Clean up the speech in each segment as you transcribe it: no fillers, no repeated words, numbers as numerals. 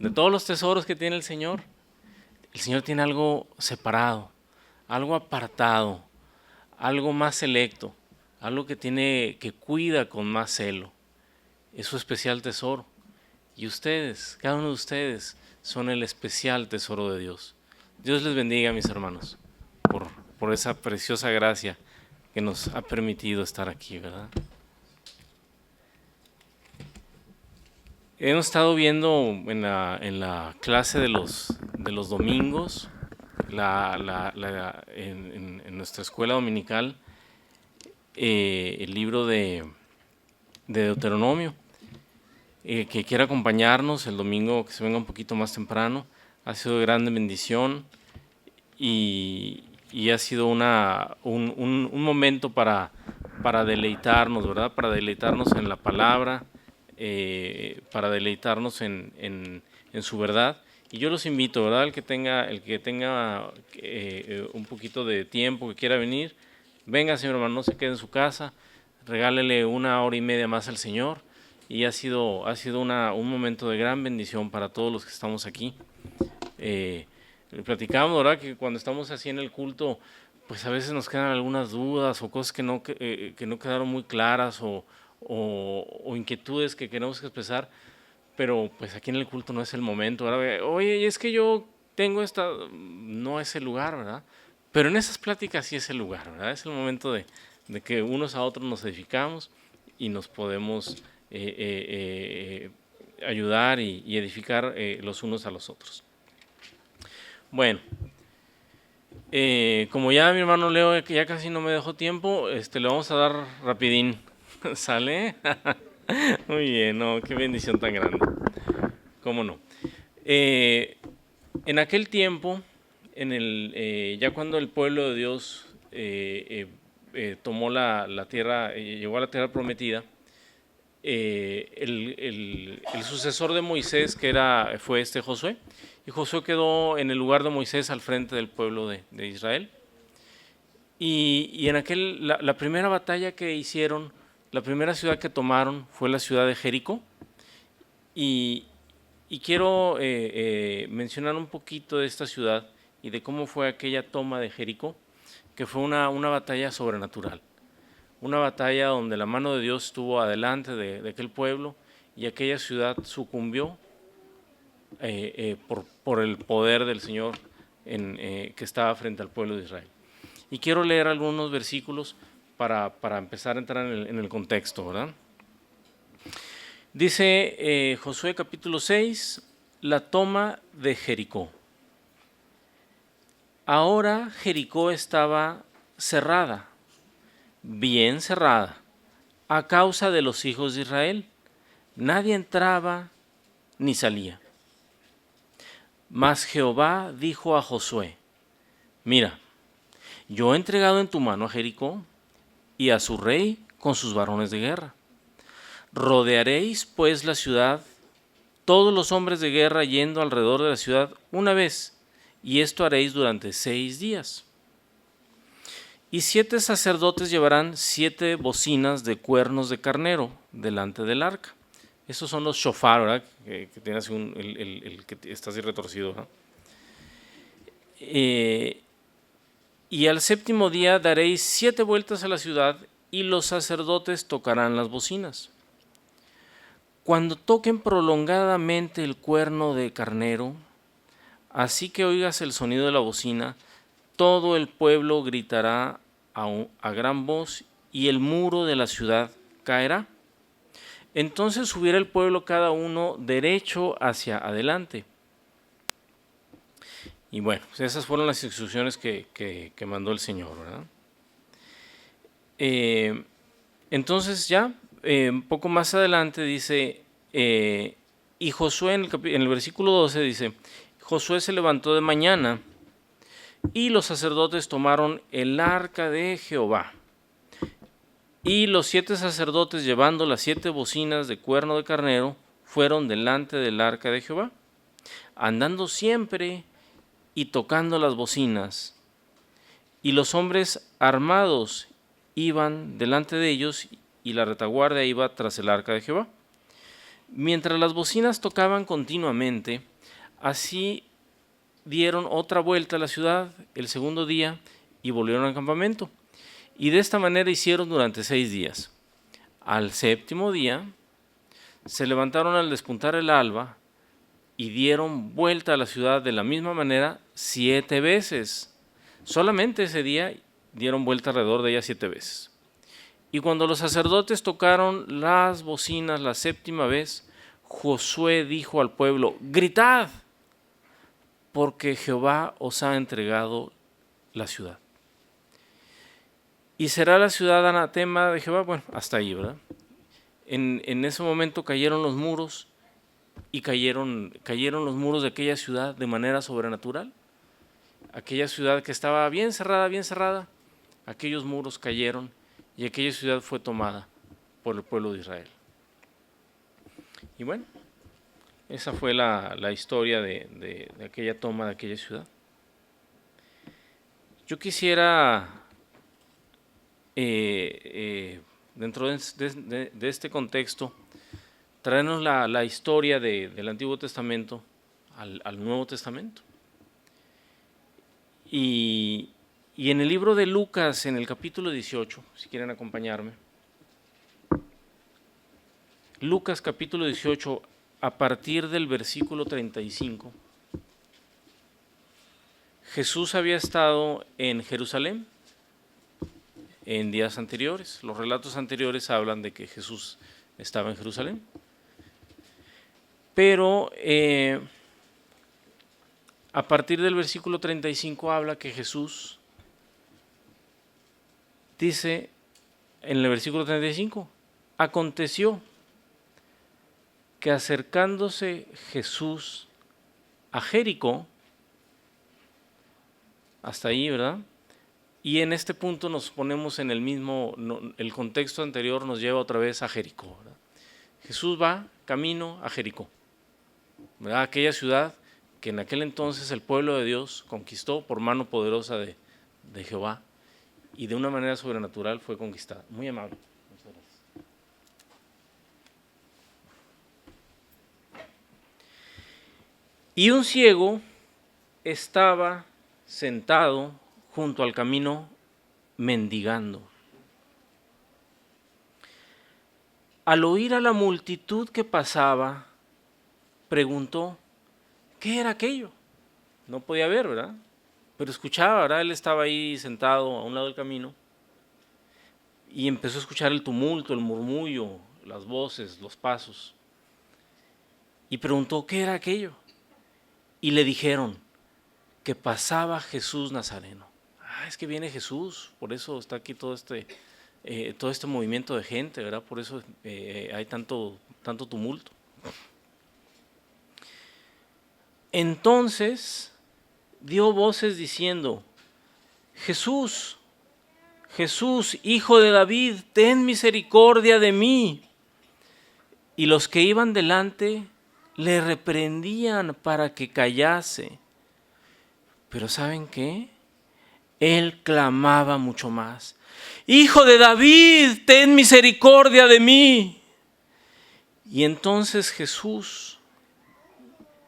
De todos los tesoros que tiene el Señor tiene algo separado, algo apartado, algo más selecto, algo que cuida con más celo. Es su especial tesoro. Y ustedes, cada uno de ustedes, son el especial tesoro de Dios. Dios les bendiga, mis hermanos, por, por esa preciosa gracia que nos ha permitido estar aquí, ¿verdad? Hemos estado viendo en la clase de los domingos, en nuestra escuela dominical, el libro de Deuteronomio. Que quiera acompañarnos el domingo, que se venga un poquito más temprano. Ha sido de grande bendición y ha sido un momento para deleitarnos, ¿verdad? Para deleitarnos en la palabra, para deleitarnos en su verdad. Y yo los invito, ¿verdad? El que tenga un poquito de tiempo, que quiera venir, venga, señor hermano, no se quede en su casa, regálele 1 hora y media más al Señor. Y ha sido un momento de gran bendición para todos los que estamos aquí. Platicábamos, ¿verdad? Que cuando estamos así en el culto, pues a veces nos quedan algunas dudas o cosas que no quedaron muy claras o inquietudes que queremos expresar, pero pues aquí en el culto no es el momento, ¿verdad? Oye, es que yo tengo no es el lugar, ¿verdad? Pero en esas pláticas sí es el lugar, ¿verdad? Es el momento de que unos a otros nos edificamos y nos podemos ayudar y edificar los unos a los otros. Bueno, como ya mi hermano Leo que ya casi no me dejó tiempo, le vamos a dar rapidín. ¿Sale? Muy bien, no, qué bendición tan grande. ¿Cómo no? En aquel tiempo, ya cuando el pueblo de Dios tomó la tierra, llegó a la tierra prometida, el sucesor de Moisés, fue Josué, y Josué quedó en el lugar de Moisés al frente del pueblo de Israel. Y en la primera batalla que hicieron, la primera ciudad que tomaron fue la ciudad de Jericó. Y quiero mencionar un poquito de esta ciudad y de cómo fue aquella toma de Jericó, que fue una batalla sobrenatural. Una batalla donde la mano de Dios estuvo adelante de aquel pueblo y aquella ciudad sucumbió por el poder del Señor que estaba frente al pueblo de Israel. Y quiero leer algunos versículos para empezar a entrar en el contexto, ¿verdad? Dice Josué capítulo 6, la toma de Jericó. Ahora Jericó estaba cerrada, bien cerrada, a causa de los hijos de Israel. Nadie entraba ni salía. Mas Jehová dijo a Josué: mira, yo he entregado en tu mano a Jericó y a su rey con sus varones de guerra. Rodearéis pues la ciudad, todos los hombres de guerra yendo alrededor de la ciudad una vez, y esto haréis durante 6 días. Y 7 sacerdotes llevarán 7 bocinas de cuernos de carnero delante del arca. Esos son los shofar, ¿verdad? Que tiene así el que está así retorcido, ¿verdad? Y al 7.º día daréis 7 vueltas a la ciudad y los sacerdotes tocarán las bocinas. Cuando toquen prolongadamente el cuerno de carnero, así que oigas el sonido de la bocina, todo el pueblo gritará a gran voz y el muro de la ciudad caerá. Entonces subirá el pueblo cada uno derecho hacia adelante. Y bueno, esas fueron las instrucciones que mandó el Señor, ¿verdad? Entonces ya, un poco más adelante dice, y Josué en el versículo 12 dice, Josué se levantó de mañana y los sacerdotes tomaron el arca de Jehová. Y los 7 sacerdotes, llevando las 7 bocinas de cuerno de carnero, fueron delante del arca de Jehová, andando siempre y tocando las bocinas. Y los hombres armados iban delante de ellos, y la retaguardia iba tras el arca de Jehová. Mientras las bocinas tocaban continuamente, así dieron otra vuelta a la ciudad el segundo día y volvieron al campamento. Y de esta manera hicieron durante 6 días. Al séptimo día se levantaron al despuntar el alba y dieron vuelta a la ciudad de la misma manera 7 veces. Solamente ese día dieron vuelta alrededor de ella 7 veces. Y cuando los sacerdotes tocaron las bocinas la séptima vez, Josué dijo al pueblo: gritad, porque Jehová os ha entregado la ciudad. Y será la ciudad anatema de Jehová. Bueno, hasta ahí, ¿verdad? En ese momento cayeron los muros y cayeron los muros de aquella ciudad de manera sobrenatural. Aquella ciudad que estaba bien cerrada, aquellos muros cayeron y aquella ciudad fue tomada por el pueblo de Israel. Y bueno, esa fue la historia de aquella toma de aquella ciudad. Yo quisiera, dentro de este contexto, traernos la historia del Antiguo Testamento al Nuevo Testamento. Y en el libro de Lucas, en el capítulo 18, si quieren acompañarme, Lucas capítulo 18, a partir del versículo 35, Jesús había estado en Jerusalén en días anteriores. Los relatos anteriores hablan de que Jesús estaba en Jerusalén. Pero a partir del versículo 35 habla que Jesús dice en el versículo 35, aconteció que acercándose Jesús a Jericó, hasta ahí, ¿verdad? Y en este punto nos ponemos en el mismo, el contexto anterior nos lleva otra vez a Jericó, ¿verdad? Jesús va camino a Jericó, ¿verdad? Aquella ciudad que en aquel entonces el pueblo de Dios conquistó por mano poderosa de Jehová y de una manera sobrenatural fue conquistada. Muy amable. Muchas gracias. Y un ciego estaba sentado junto al camino mendigando. Al oír a la multitud que pasaba, preguntó: ¿qué era aquello? No podía ver, ¿verdad? Pero escuchaba, ¿verdad? Él estaba ahí sentado a un lado del camino y empezó a escuchar el tumulto, el murmullo, las voces, los pasos. Y preguntó: ¿qué era aquello? Y le dijeron que pasaba Jesús Nazareno. Es que viene Jesús, por eso está aquí todo este movimiento de gente, ¿verdad? Por eso hay tanto tumulto. Entonces dio voces diciendo: Jesús, Jesús, hijo de David, ten misericordia de mí. Y los que iban delante le reprendían para que callase. Pero ¿saben qué? Él clamaba mucho más: Hijo de David, ten misericordia de mí. Y entonces Jesús,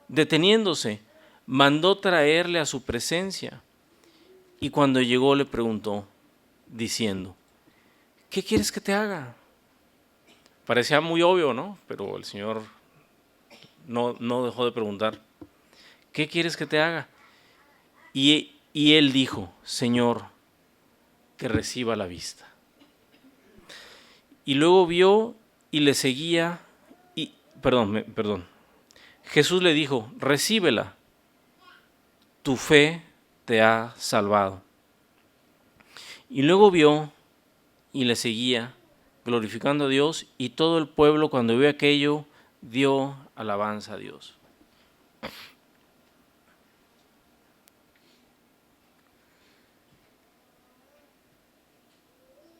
deteniéndose, mandó traerle a su presencia. Y cuando llegó le preguntó, diciendo: ¿qué quieres que te haga? Parecía muy obvio, ¿no? Pero el Señor no dejó de preguntar: ¿qué quieres que te haga? Y él dijo: Señor, que reciba la vista. Y luego vio y le seguía, perdón. Jesús le dijo: recíbela, tu fe te ha salvado. Y luego vio y le seguía, glorificando a Dios, y todo el pueblo, cuando vio aquello, dio alabanza a Dios.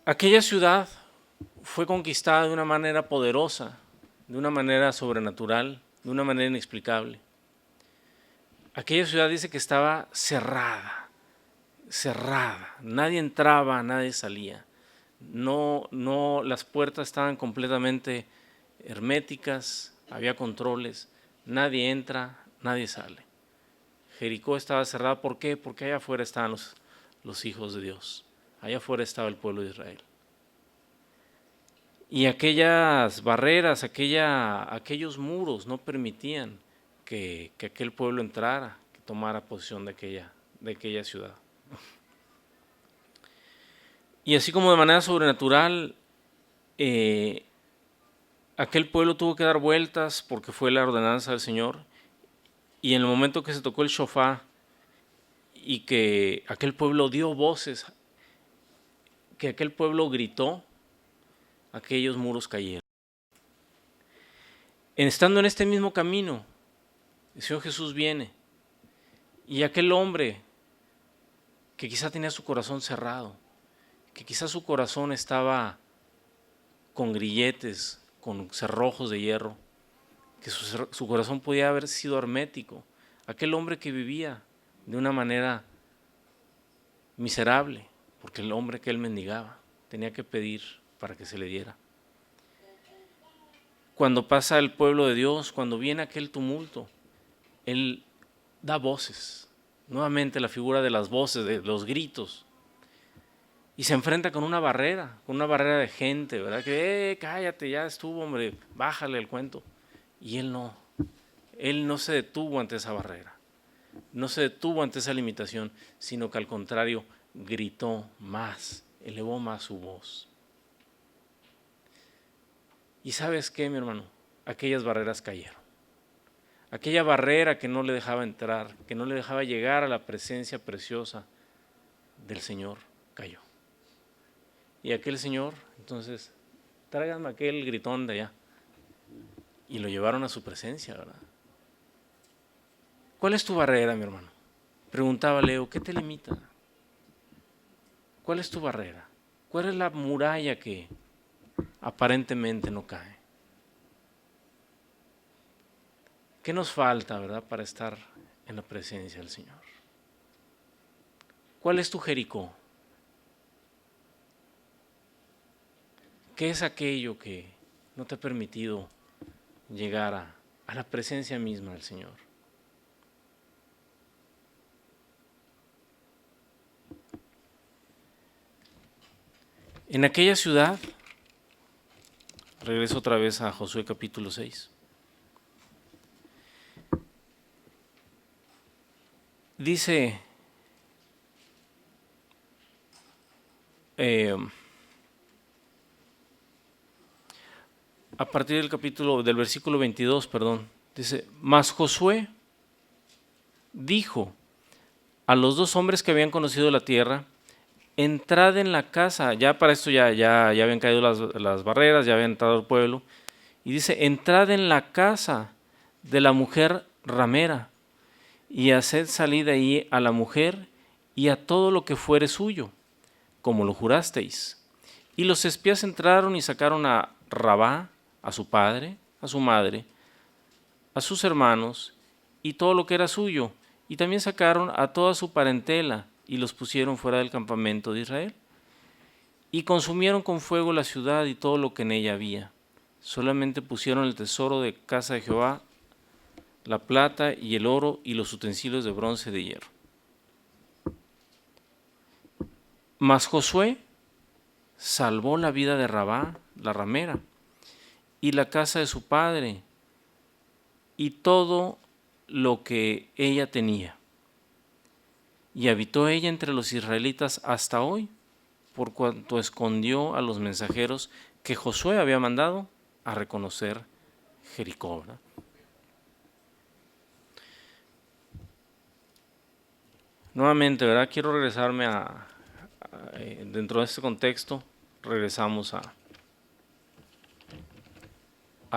Aquella ciudad fue conquistada de una manera poderosa, de una manera sobrenatural, de una manera inexplicable. Aquella ciudad dice que estaba cerrada, nadie entraba, nadie salía. No, las puertas estaban completamente herméticas, había controles, nadie entra, nadie sale. Jericó estaba cerrada, ¿por qué? Porque allá afuera estaban los hijos de Dios, allá afuera estaba el pueblo de Israel. Y aquellas barreras, aquellos muros no permitían que aquel pueblo entrara, que tomara posesión de aquella ciudad. Y así como de manera sobrenatural, aquel pueblo tuvo que dar vueltas porque fue la ordenanza del Señor. Y en el momento que se tocó el shofar y que aquel pueblo dio voces, que aquel pueblo gritó, aquellos muros cayeron. Estando en este mismo camino, el Señor Jesús viene y aquel hombre que quizá tenía su corazón cerrado, que quizá su corazón estaba con grilletes, con cerrojos de hierro, que su corazón podía haber sido hermético, aquel hombre que vivía de una manera miserable, porque el hombre que él mendigaba tenía que pedir para que se le diera. Cuando pasa el pueblo de Dios, cuando viene aquel tumulto, Él da voces, nuevamente la figura de las voces, de los gritos, y se enfrenta con una barrera de gente, ¿verdad? Que, cállate, ya estuvo, hombre, bájale el cuento. Y Él no se detuvo ante esa barrera, no se detuvo ante esa limitación, sino que al contrario, gritó más, elevó más su voz. ¿Y sabes qué, mi hermano? Aquellas barreras cayeron. Aquella barrera que no le dejaba entrar, que no le dejaba llegar a la presencia preciosa del Señor, cayó. Y aquel Señor, entonces, tráiganme aquel gritón de allá. Y lo llevaron a su presencia, ¿verdad? ¿Cuál es tu barrera, mi hermano? Preguntaba Leo, ¿qué te limita? ¿Cuál es tu barrera? ¿Cuál es la muralla que aparentemente no cae? ¿Qué nos falta, verdad, para estar en la presencia del Señor? ¿Cuál es tu Jericó? ¿Qué es aquello que no te ha permitido llegar a la presencia misma del Señor? En aquella ciudad, regreso otra vez a Josué capítulo 6. Dice, a partir del versículo 22, dice, mas Josué dijo a los dos hombres que habían conocido la tierra, entrad en la casa, ya para esto ya habían caído las barreras, ya había entrado el pueblo, y dice, entrad en la casa de la mujer ramera, y haced salir de ahí a la mujer y a todo lo que fuere suyo, como lo jurasteis. Y los espías entraron y sacaron a Rabá, a su padre, a su madre, a sus hermanos, y todo lo que era suyo, y también sacaron a toda su parentela, y los pusieron fuera del campamento de Israel. Y consumieron con fuego la ciudad y todo lo que en ella había. Solamente pusieron el tesoro de casa de Jehová, la plata y el oro y los utensilios de bronce y de hierro. Mas Josué salvó la vida de Rabá, la ramera, y la casa de su padre, y todo lo que ella tenía. Y habitó ella entre los israelitas hasta hoy, por cuanto escondió a los mensajeros que Josué había mandado a reconocer Jericó, ¿verdad? Nuevamente, ¿verdad? Quiero regresarme dentro de este contexto, regresamos a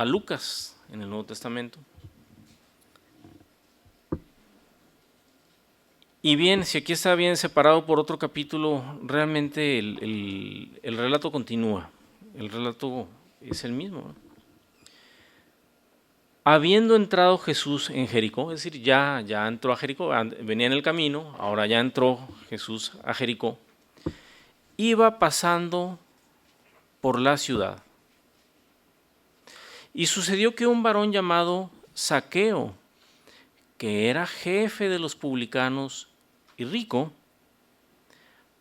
Lucas en el Nuevo Testamento. Y bien, si aquí está bien separado por otro capítulo, realmente el relato continúa, el relato es el mismo, ¿no? Habiendo entrado Jesús en Jericó, es decir, ya entró a Jericó, venía en el camino, ahora ya entró Jesús a Jericó, iba pasando por la ciudad. Y sucedió que un varón llamado Zaqueo, que era jefe de los publicanos y rico,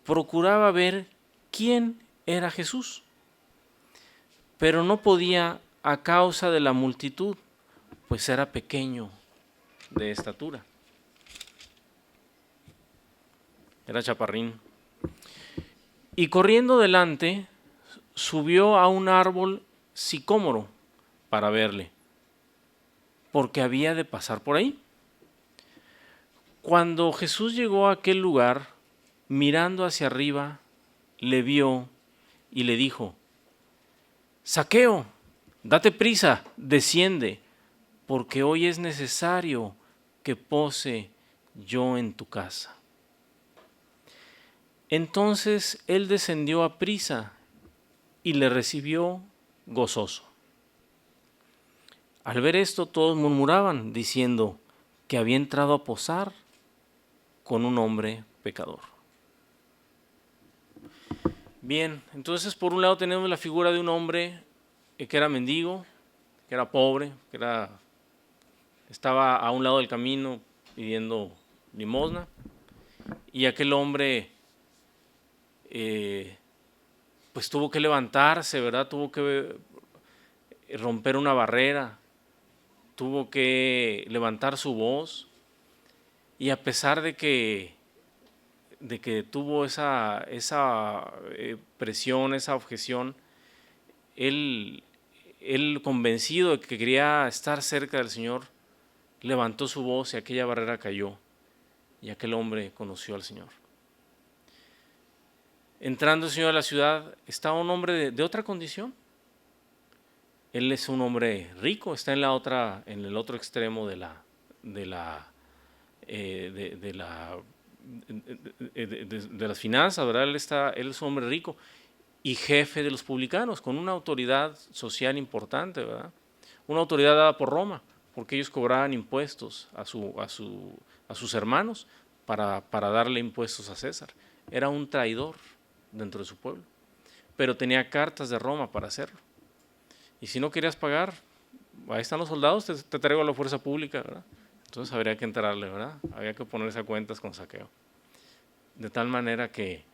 procuraba ver quién era Jesús, pero no podía a causa de la multitud, pues era pequeño de estatura. Era chaparrín. Y corriendo delante, subió a un árbol sicómoro para verle, porque había de pasar por ahí. Cuando Jesús llegó a aquel lugar, mirando hacia arriba, le vio y le dijo: Zaqueo, date prisa, desciende, porque hoy es necesario que pose yo en tu casa. Entonces él descendió a prisa y le recibió gozoso. Al ver esto, todos murmuraban, diciendo que había entrado a posar con un hombre pecador. Bien, entonces por un lado tenemos la figura de un hombre que era mendigo, que era pobre, estaba a un lado del camino pidiendo limosna, y aquel hombre pues tuvo que levantarse, ¿verdad? Tuvo que romper una barrera, tuvo que levantar su voz, y a pesar de que tuvo esa presión, esa objeción, él convencido de que quería estar cerca del Señor, levantó su voz y aquella barrera cayó, y aquel hombre conoció al Señor. Entrando el Señor a la ciudad, estaba un hombre de otra condición. Él es un hombre rico, está en el otro extremo de las finanzas, ¿verdad? Él es un hombre rico y jefe de los publicanos, con una autoridad social importante, ¿verdad? Una autoridad dada por Roma, porque ellos cobraban impuestos a sus hermanos para darle impuestos a César. Era un traidor dentro de su pueblo, pero tenía cartas de Roma para hacerlo. Y si no querías pagar, ahí están los soldados, te traigo a la fuerza pública, ¿verdad? Entonces habría que entrarle, ¿verdad? Había que ponerse a cuentas con Zaqueo. De tal manera que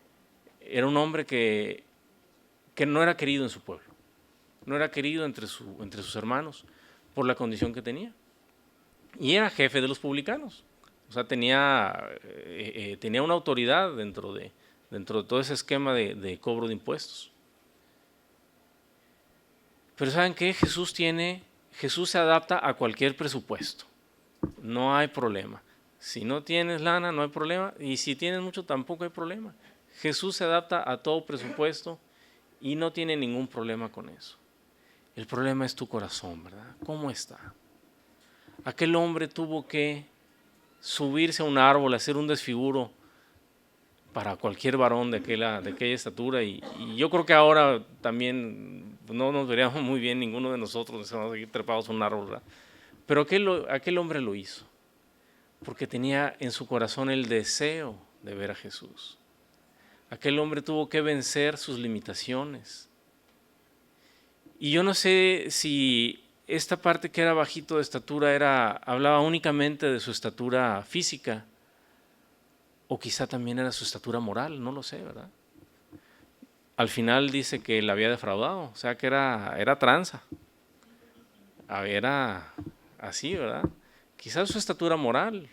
era un hombre que no era querido en su pueblo, no era querido entre sus hermanos por la condición que tenía. Y era jefe de los publicanos, o sea, tenía una autoridad dentro de todo ese esquema de cobro de impuestos. Pero ¿saben qué? Jesús se adapta a cualquier presupuesto, no hay problema. Si no tienes lana, no hay problema, y si tienes mucho, tampoco hay problema. Jesús se adapta a todo presupuesto y no tiene ningún problema con eso. El problema es tu corazón, ¿verdad? ¿Cómo está? Aquel hombre tuvo que subirse a un árbol, hacer un desfiguro para cualquier varón de aquella estatura, y yo creo que ahora también no nos veríamos muy bien ninguno de nosotros, nos aquí trepados a un árbol, ¿verdad? Pero aquel hombre lo hizo porque tenía en su corazón el deseo de ver a Jesús. Aquel hombre tuvo que vencer sus limitaciones. Y yo no sé si esta parte que era bajito de estatura hablaba únicamente de su estatura física, o quizá también era su estatura moral, no lo sé, ¿verdad? Al final dice que la había defraudado, o sea que era tranza, era así, ¿verdad? Quizás su estatura moral,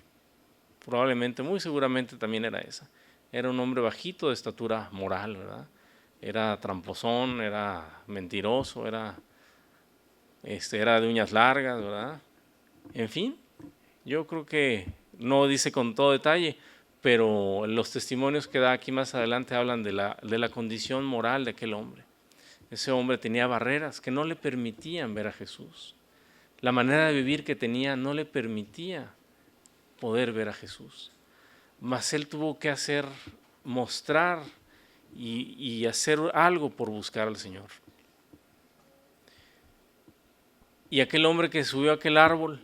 probablemente, muy seguramente también era esa. Era un hombre bajito de estatura moral, ¿verdad? Era tramposón, era mentiroso, era de uñas largas, ¿verdad? En fin, yo creo que no dice con todo detalle, pero los testimonios que da aquí más adelante hablan de la condición moral de aquel hombre. Ese hombre tenía barreras que no le permitían ver a Jesús. La manera de vivir que tenía no le permitía poder ver a Jesús. Mas él tuvo que mostrar y hacer algo por buscar al Señor. Y aquel hombre que subió a aquel árbol,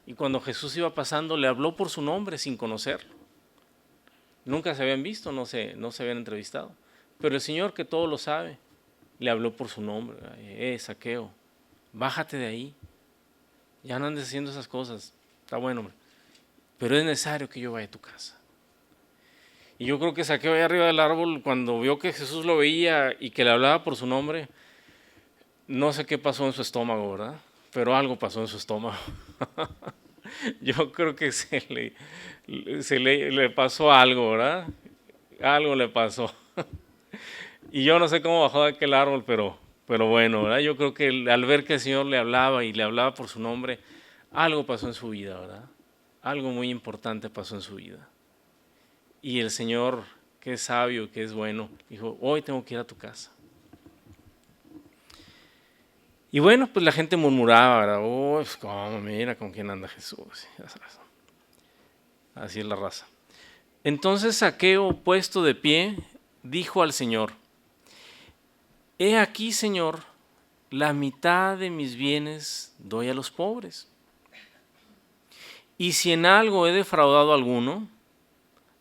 y cuando Jesús iba pasando, le habló por su nombre sin conocerlo. Nunca se habían visto, no se habían entrevistado. Pero el Señor, que todo lo sabe, le habló por su nombre. Zaqueo, bájate de ahí, ya no andes haciendo esas cosas, está bueno, hombre, pero es necesario que yo vaya a tu casa. Y yo creo que Zaqueo ahí arriba del árbol, cuando vio que Jesús lo veía y que le hablaba por su nombre, no sé qué pasó en su estómago, ¿verdad? Pero algo pasó en su estómago. Yo creo que le pasó algo, ¿verdad? Algo le pasó. Y yo no sé cómo bajó de aquel árbol, pero bueno, ¿verdad? Yo creo que al ver que el Señor le hablaba y le hablaba por su nombre, algo pasó en su vida, ¿verdad? Algo muy importante pasó en su vida. Y el Señor, que es sabio, que es bueno, dijo, hoy tengo que ir a tu casa. Y bueno, pues la gente murmuraba, ¿verdad? Oh, pues cómo, mira con quién anda Jesús. Ya sabes. Así es la raza. Entonces Zaqueo, puesto de pie, dijo al Señor, he aquí, Señor, la mitad de mis bienes doy a los pobres. Y si en algo he defraudado a alguno,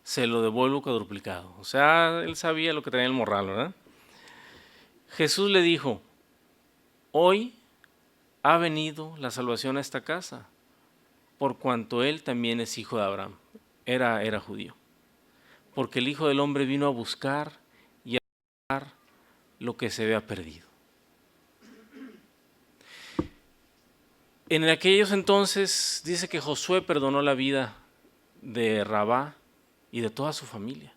se lo devuelvo cuadruplicado. O sea, él sabía lo que tenía el morral, ¿verdad? Jesús le dijo, hoy ha venido la salvación a esta casa, por cuanto él también es hijo de Abraham. Era judío. Porque el Hijo del Hombre vino a buscar y a salvar lo que se había perdido. En aquellos entonces dice que Josué perdonó la vida de Rabá y de toda su familia.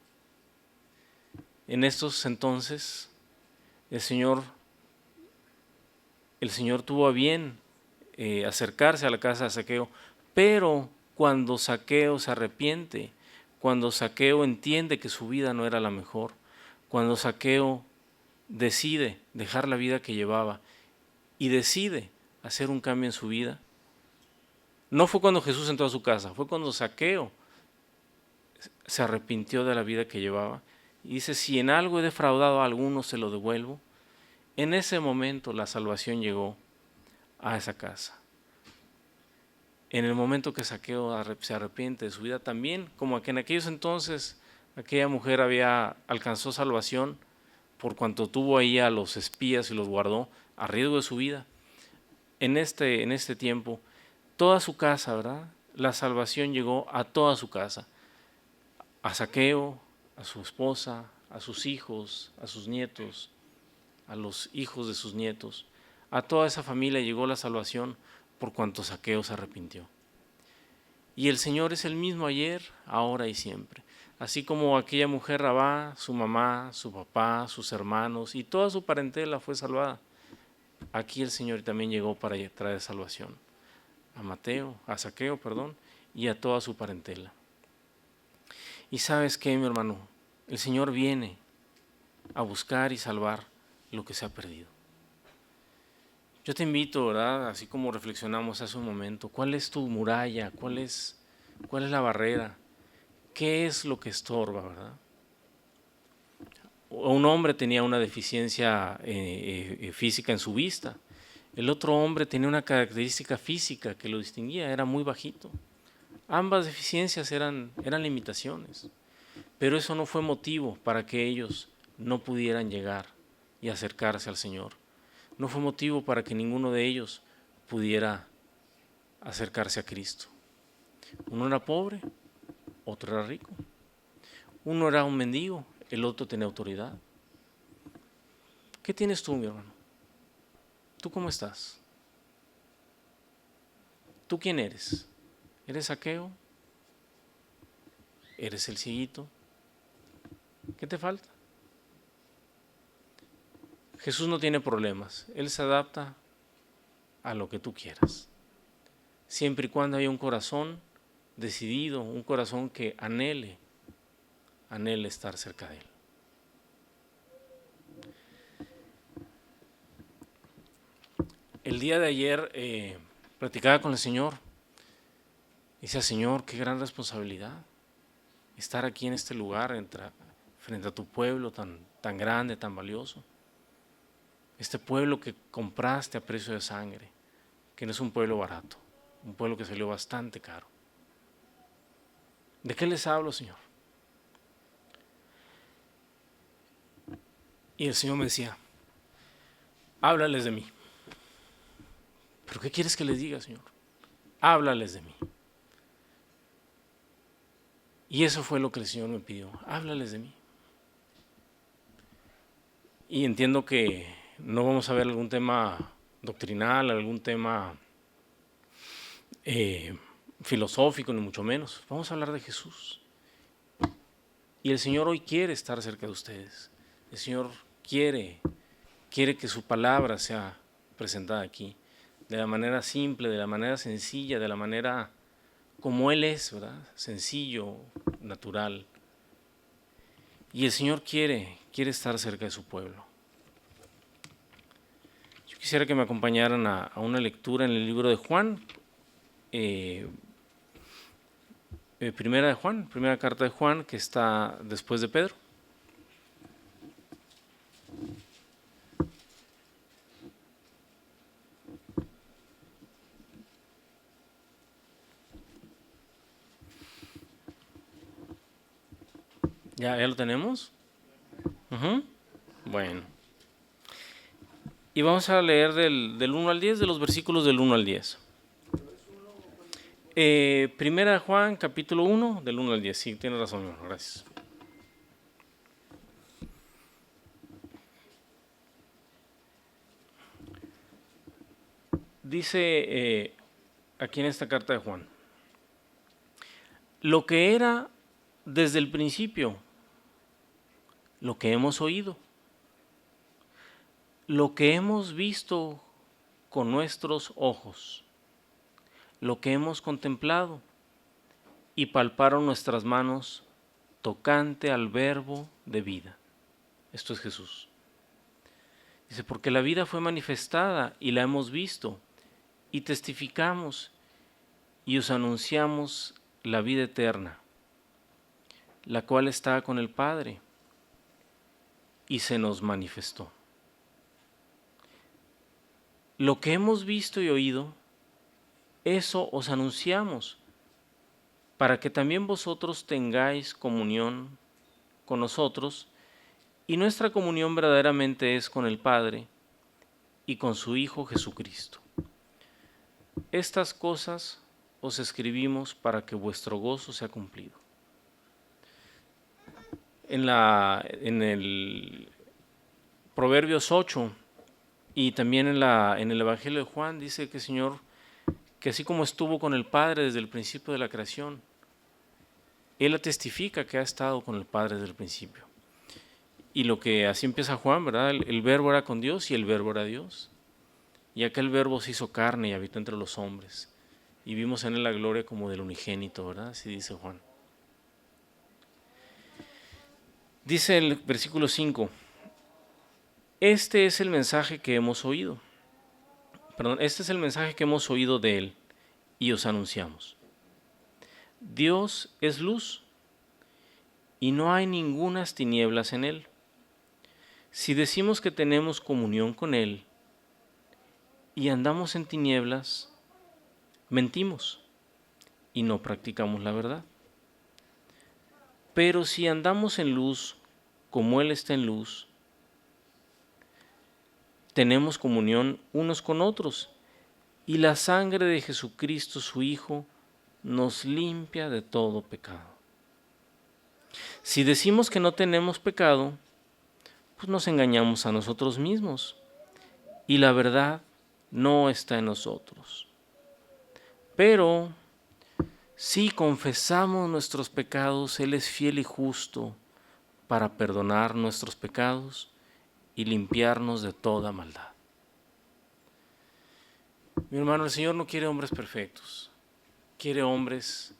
En estos entonces el Señor tuvo a bien acercarse a la casa de Zaqueo, pero cuando Zaqueo se arrepiente, cuando Zaqueo entiende que su vida no era la mejor, cuando Zaqueo decide dejar la vida que llevaba y decide hacer un cambio en su vida, no fue cuando Jesús entró a su casa, fue cuando Zaqueo se arrepintió de la vida que llevaba y dice, si en algo he defraudado a alguno, se lo devuelvo. En ese momento la salvación llegó a esa casa. En el momento que Zaqueo se arrepiente de su vida, también como que en aquellos entonces aquella mujer alcanzó salvación por cuanto tuvo ahí a los espías y los guardó a riesgo de su vida. En este tiempo, toda su casa, ¿verdad? La salvación llegó a toda su casa. A Zaqueo, a su esposa, a sus hijos, a sus nietos, a los hijos de sus nietos. A toda esa familia llegó la salvación por cuanto Zaqueo se arrepintió. Y el Señor es el mismo ayer, ahora y siempre. Así como aquella mujer Rabá, su mamá, su papá, sus hermanos y toda su parentela fue salvada. Aquí el Señor también llegó para traer salvación. A Zaqueo, y a toda su parentela. Y sabes qué, mi hermano, el Señor viene a buscar y salvar lo que se ha perdido. Yo te invito, ¿verdad? Así como reflexionamos hace un momento, ¿cuál es tu muralla? ¿Cuál es la barrera? ¿Qué es lo que estorba, verdad? Un hombre tenía una deficiencia física en su vista. El otro hombre tenía una característica física que lo distinguía, era muy bajito. Ambas deficiencias eran limitaciones, pero eso no fue motivo para que ellos no pudieran llegar y acercarse al Señor. No fue motivo para que ninguno de ellos pudiera acercarse a Cristo. Uno era pobre, otro era rico. Uno era un mendigo, el otro tenía autoridad. ¿Qué tienes tú, mi hermano? ¿Tú cómo estás? ¿Tú quién eres? ¿Eres Zaqueo? ¿Eres el cieguito? ¿Qué te falta? Jesús no tiene problemas. Él se adapta a lo que tú quieras. Siempre y cuando haya un corazón decidido, un corazón que anhele estar cerca de Él. El día de ayer platicaba con el Señor. Decía, Señor, qué gran responsabilidad estar aquí en este lugar frente a tu pueblo tan grande, tan valioso. Este pueblo que compraste a precio de sangre, que no es un pueblo barato, un pueblo que salió bastante caro. ¿De qué les hablo, Señor? Y el Señor me decía, háblales de mí. ¿Pero qué quieres que les diga, Señor? Háblales de mí. Y eso fue lo que el Señor me pidió, háblales de mí. Y entiendo que no vamos a ver algún tema doctrinal, algún tema filosófico, ni mucho menos. Vamos a hablar de Jesús. Y el Señor hoy quiere estar cerca de ustedes. El Señor quiere que su palabra sea presentada aquí, de la manera simple, de la manera sencilla, de la manera como Él es, ¿verdad? Sencillo, natural. Y el Señor quiere estar cerca de su pueblo. Yo quisiera que me acompañaran a una lectura en el libro de Juan, primera carta de Juan, que está después de Pedro. ¿Ya lo tenemos? Bueno. Y vamos a leer del 1 al 10, de los versículos del 1 al 10. Primera de Juan, capítulo 1, del 1 al 10. Sí, tiene razón, hermano, gracias. Dice aquí en esta carta de Juan: lo que era desde el principio, lo que hemos oído, lo que hemos visto con nuestros ojos, lo que hemos contemplado y palparon nuestras manos tocante al verbo de vida. Esto es Jesús. Dice, porque la vida fue manifestada y la hemos visto y testificamos y os anunciamos la vida eterna, la cual está con el Padre y se nos manifestó. Lo que hemos visto y oído, eso os anunciamos, para que también vosotros tengáis comunión con nosotros, y nuestra comunión verdaderamente es con el Padre y con su Hijo Jesucristo. Estas cosas os escribimos para que vuestro gozo sea cumplido. En el Proverbios 8 y también en el Evangelio de Juan dice que el Señor, que así como estuvo con el Padre desde el principio de la creación, Él testifica que ha estado con el Padre desde el principio. Y lo que así empieza Juan, ¿verdad? El verbo era con Dios y el verbo era Dios. Y aquel verbo se hizo carne y habitó entre los hombres. Y vimos en él la gloria como del unigénito, ¿verdad? Así dice Juan. Dice el versículo 5, este es el mensaje que hemos oído. Este es el mensaje que hemos oído de él y os anunciamos. Dios es luz y no hay ningunas tinieblas en él. Si decimos que tenemos comunión con él y andamos en tinieblas, mentimos y no practicamos la verdad. Pero si andamos en luz, como Él está en luz, tenemos comunión unos con otros, y la sangre de Jesucristo, su Hijo, nos limpia de todo pecado. Si decimos que no tenemos pecado, pues nos engañamos a nosotros mismos, y la verdad no está en nosotros. Pero si confesamos nuestros pecados, Él es fiel y justo para perdonar nuestros pecados y limpiarnos de toda maldad. Mi hermano, el Señor no quiere hombres perfectos, quiere hombres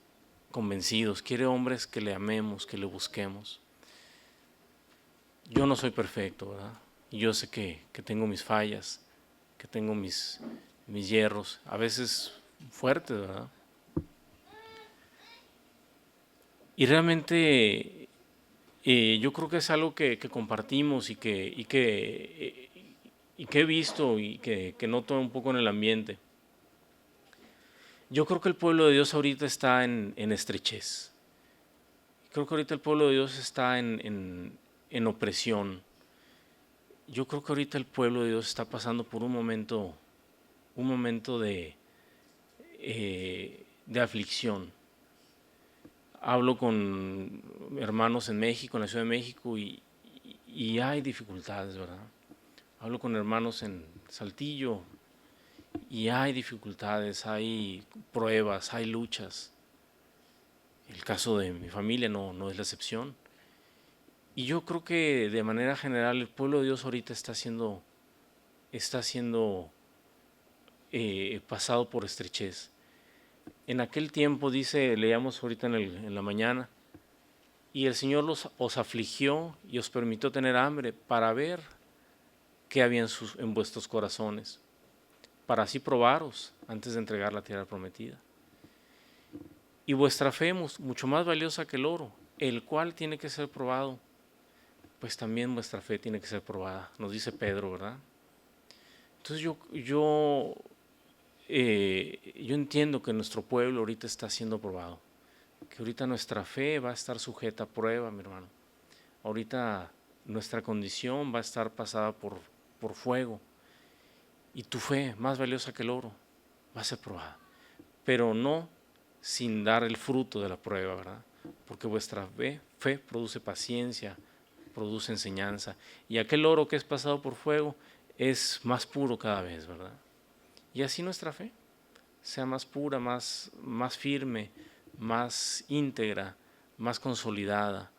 convencidos, quiere hombres que le amemos, que le busquemos. Yo no soy perfecto, ¿verdad? Y yo sé que tengo mis fallas, que tengo mis hierros, a veces fuertes, ¿verdad? Y realmente yo creo que es algo que compartimos y que he visto y que noto un poco en el ambiente. Yo creo que el pueblo de Dios ahorita está en estrechez. Creo que ahorita el pueblo de Dios está en opresión. Yo creo que ahorita el pueblo de Dios está pasando por un momento un momento de aflicción. Hablo con hermanos en México, en la Ciudad de México, y hay dificultades, ¿verdad? Hablo con hermanos en Saltillo y hay dificultades, hay pruebas, hay luchas. El caso de mi familia no es la excepción. Y yo creo que de manera general el pueblo de Dios ahorita está siendo pasado por estrechez. En aquel tiempo dice, leíamos ahorita en la mañana, y el Señor os afligió y os permitió tener hambre para ver qué había en vuestros corazones, para así probaros antes de entregar la tierra prometida. Y vuestra fe mucho más valiosa que el oro, el cual tiene que ser probado, pues también vuestra fe tiene que ser probada, nos dice Pedro, ¿verdad? Entonces yo entiendo que nuestro pueblo ahorita está siendo probado, que ahorita nuestra fe va a estar sujeta a prueba, mi hermano. Ahorita nuestra condición va a estar pasada por fuego, y tu fe, más valiosa que el oro, va a ser probada, pero no sin dar el fruto de la prueba, ¿verdad? Porque vuestra fe produce paciencia, produce enseñanza, y aquel oro que es pasado por fuego es más puro cada vez, ¿verdad? Y así nuestra fe sea más pura, más firme, más íntegra, más consolidada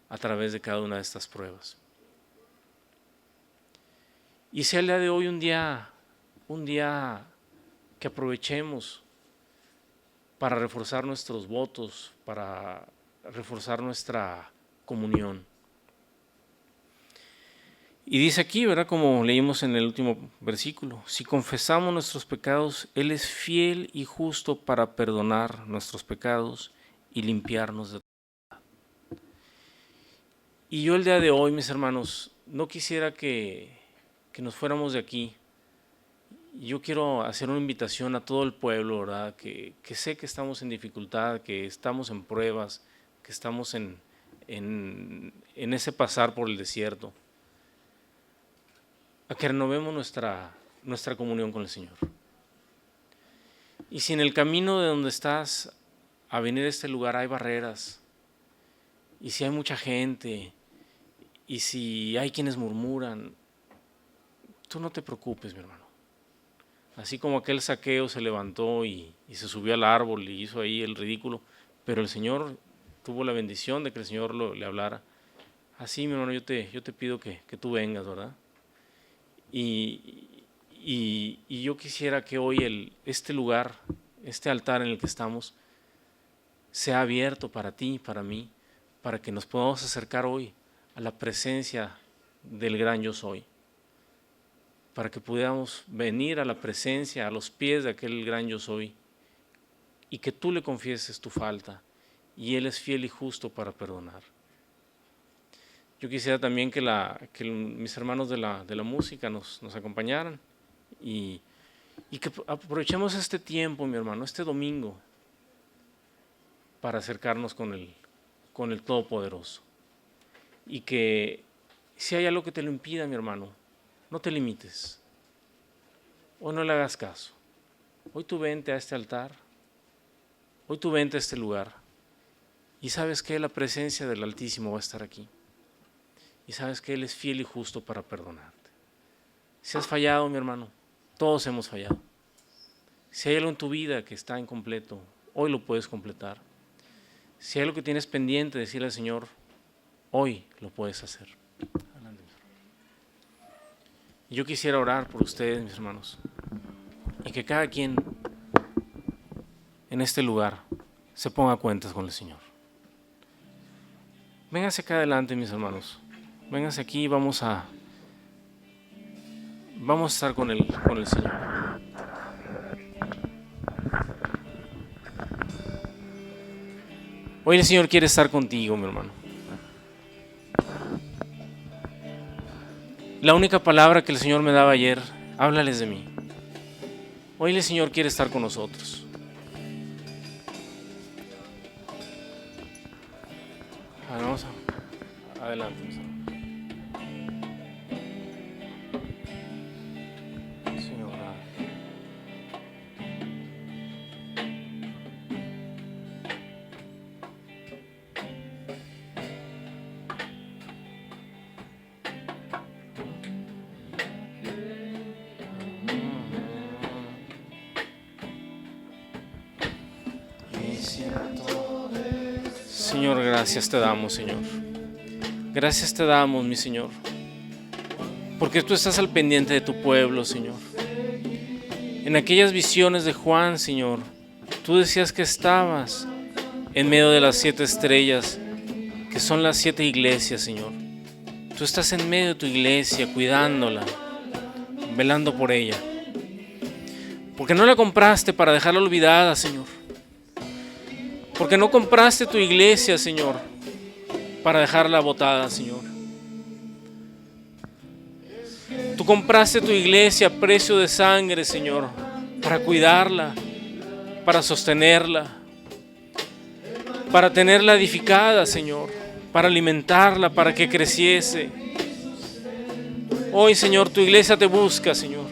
a través de cada una de estas pruebas. Y sea el día de hoy un día que aprovechemos para reforzar nuestros votos, para reforzar nuestra comunión. Y dice aquí, ¿verdad? Como leímos en el último versículo, si confesamos nuestros pecados, Él es fiel y justo para perdonar nuestros pecados y limpiarnos de todo. Y yo el día de hoy, mis hermanos, no quisiera que nos fuéramos de aquí. Yo quiero hacer una invitación a todo el pueblo, ¿verdad? Que sé que estamos en dificultad, que estamos en pruebas, que estamos en ese pasar por el desierto, a que renovemos nuestra comunión con el Señor. Y si en el camino de donde estás a venir a este lugar hay barreras, y si hay mucha gente, y si hay quienes murmuran, tú no te preocupes, mi hermano. Así como aquel Zaqueo se levantó y se subió al árbol y hizo ahí el ridículo, pero el Señor tuvo la bendición de que el Señor le hablara. Así, mi hermano, yo te pido que tú vengas, ¿verdad? Y yo quisiera que hoy este lugar, este altar en el que estamos, sea abierto para ti, para mí, para que nos podamos acercar hoy a la presencia del gran yo soy, para que pudiéramos venir a la presencia, a los pies de aquel gran yo soy, y que tú le confieses tu falta, y Él es fiel y justo para perdonar. Yo quisiera también que mis hermanos de la música nos acompañaran, y que aprovechemos este tiempo, mi hermano, este domingo, para acercarnos con el Todopoderoso. Y que si hay algo que te lo impida, mi hermano, no te limites. Hoy no le hagas caso. Hoy tú vente a este altar. Hoy tú vente a este lugar. Y sabes que la presencia del Altísimo va a estar aquí. Y sabes que Él es fiel y justo para perdonarte. Si has fallado, mi hermano, todos hemos fallado. Si hay algo en tu vida que está incompleto, hoy lo puedes completar. Si hay algo que tienes pendiente, decirle al Señor, hoy lo puedes hacer. Yo quisiera orar por ustedes, mis hermanos, y que cada quien en este lugar se ponga a cuentas con el Señor. Vénganse acá adelante, mis hermanos. Vénganse aquí y vamos a estar con el Señor. Hoy el Señor quiere estar contigo, mi hermano. La única palabra que el Señor me daba ayer, háblales de mí. Hoy el Señor quiere estar con nosotros. Vamos adelante, mis hermanos. Señor, Señor, gracias te damos, Señor. Gracias te damos, mi Señor, porque tú estás al pendiente de tu pueblo, Señor. En aquellas visiones de Juan, Señor, tú decías que estabas en medio de las 7 estrellas, que son las 7 iglesias, Señor. Tú estás en medio de tu iglesia, cuidándola, velando por ella. Porque no la compraste para dejarla olvidada, Señor. Porque no compraste tu iglesia, Señor, para dejarla botada, Señor. Tú compraste tu iglesia a precio de sangre, Señor, para cuidarla, para sostenerla, para tenerla edificada, Señor, para alimentarla, para que creciese. Hoy, Señor, tu iglesia te busca, Señor.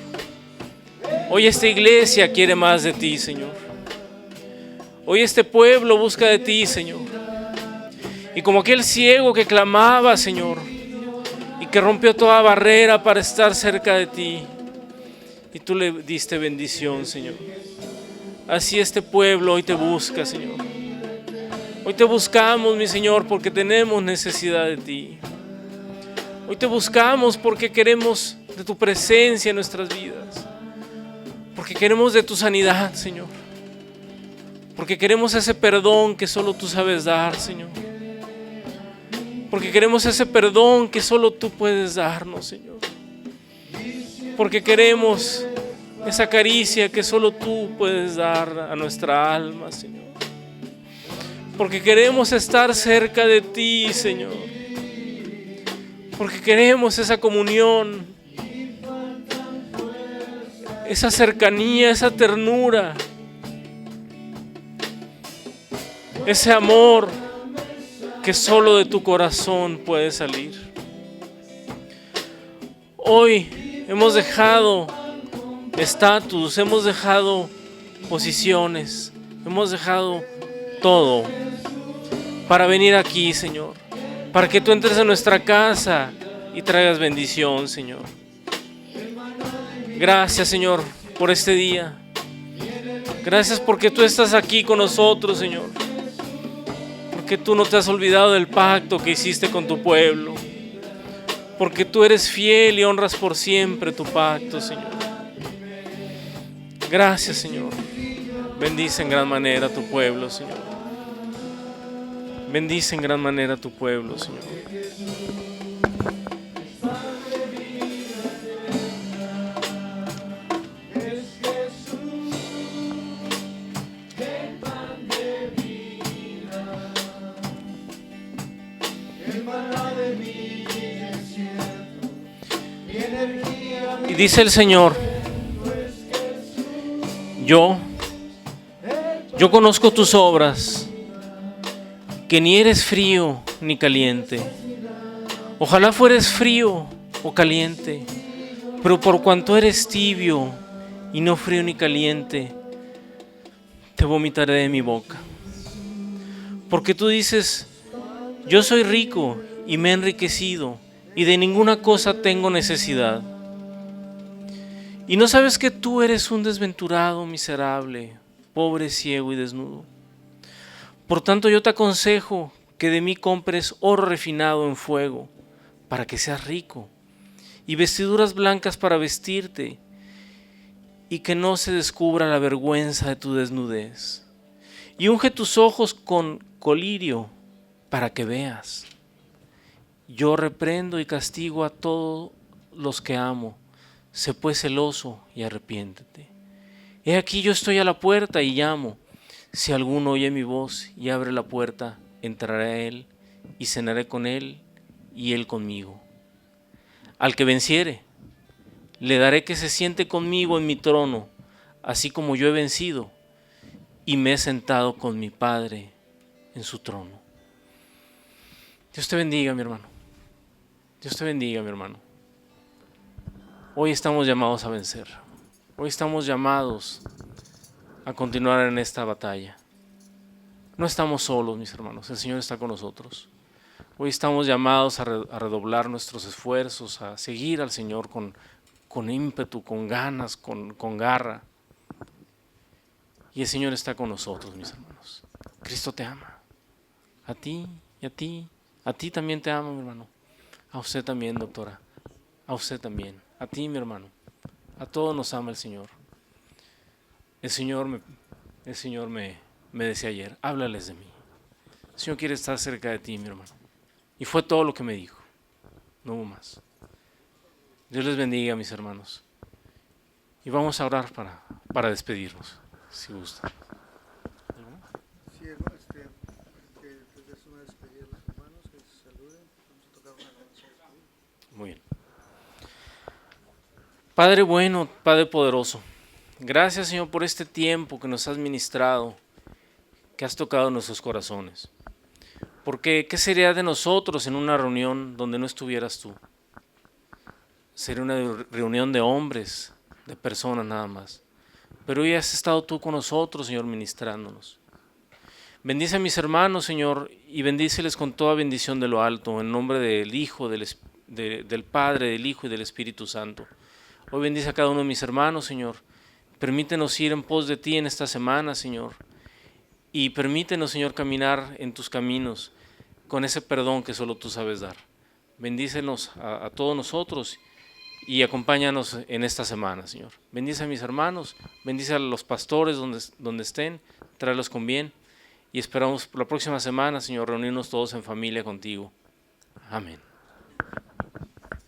Hoy esta iglesia quiere más de ti, Señor. Hoy este pueblo busca de ti, Señor. Y como aquel ciego que clamaba, Señor, y que rompió toda barrera para estar cerca de ti, y tú le diste bendición, Señor. Así este pueblo hoy te busca, Señor. Hoy te buscamos, mi Señor, porque tenemos necesidad de ti. Hoy te buscamos porque queremos de tu presencia en nuestras vidas. Porque queremos de tu sanidad, Señor. Porque queremos ese perdón que solo tú sabes dar, Señor. Porque queremos ese perdón que solo tú puedes darnos, Señor. Porque queremos esa caricia que solo tú puedes dar a nuestra alma, Señor. Porque queremos estar cerca de ti, Señor. Porque queremos esa comunión, esa cercanía, esa ternura, ese amor que solo de tu corazón puede salir. Hoy hemos dejado estatus, hemos dejado posiciones, hemos dejado todo para venir aquí, Señor, para que tú entres a nuestra casa y traigas bendición, Señor. Gracias, Señor, por este día. Gracias porque tú estás aquí con nosotros, Señor. Porque tú no te has olvidado del pacto que hiciste con tu pueblo. Porque tú eres fiel y honras por siempre tu pacto, Señor. Gracias, Señor. Bendice en gran manera a tu pueblo, Señor. Bendice en gran manera a tu pueblo, Señor. Y dice el Señor, yo conozco tus obras, que ni eres frío ni caliente. Ojalá fueres frío o caliente, pero por cuanto eres tibio y no frío ni caliente, te vomitaré de mi boca. Porque tú dices, yo soy rico y me he enriquecido, y de ninguna cosa tengo necesidad. Y no sabes que tú eres un desventurado, miserable, pobre, ciego y desnudo. Por tanto yo te aconsejo que de mí compres oro refinado en fuego, para que seas rico, y vestiduras blancas para vestirte, y que no se descubra la vergüenza de tu desnudez. Y unge tus ojos con colirio, para que veas. Yo reprendo y castigo a todos los que amo. Sé pues celoso y arrepiéntete. He aquí yo estoy a la puerta y llamo. Si alguno oye mi voz y abre la puerta, entraré a él y cenaré con él y él conmigo. Al que venciere, le daré que se siente conmigo en mi trono, así como yo he vencido y me he sentado con mi Padre en su trono. Dios te bendiga, mi hermano. Dios te bendiga, mi hermano. Hoy estamos llamados a vencer. Hoy estamos llamados a continuar en esta batalla. No estamos solos, mis hermanos. El Señor está con nosotros. Hoy estamos llamados a redoblar nuestros esfuerzos, a seguir al Señor con ímpetu, con ganas, con garra. Y el Señor está con nosotros, mis hermanos. Cristo te ama. A ti y a ti. A ti también te amo, mi hermano. A usted también, doctora. A usted también. A ti, mi hermano. A todos nos ama el Señor. El Señor me decía ayer, háblales de mí. El Señor quiere estar cerca de ti, mi hermano. Y fue todo lo que me dijo. No hubo más. Dios les bendiga, mis hermanos. Y vamos a orar para despedirnos, si gusta. Sí, hermano, que des una despedida a los hermanos, que se saluden. Vamos a tocar una alabanza de despedida. Muy bien. Padre bueno, Padre poderoso, gracias, Señor, por este tiempo que nos has ministrado, que has tocado nuestros corazones. Porque, ¿qué sería de nosotros en una reunión donde no estuvieras tú? Sería una reunión de hombres, de personas nada más. Pero hoy has estado tú con nosotros, Señor, ministrándonos. Bendice a mis hermanos, Señor, y bendíceles con toda bendición de lo alto, en nombre del Hijo, del Padre, del Hijo y del Espíritu Santo. Hoy bendice a cada uno de mis hermanos, Señor. Permítenos ir en pos de ti en esta semana, Señor. Y permítenos, Señor, caminar en tus caminos con ese perdón que solo tú sabes dar. Bendícenos a todos nosotros y acompáñanos en esta semana, Señor. Bendice a mis hermanos, bendice a los pastores donde estén, tráelos con bien. Y esperamos la próxima semana, Señor, reunirnos todos en familia contigo. Amén.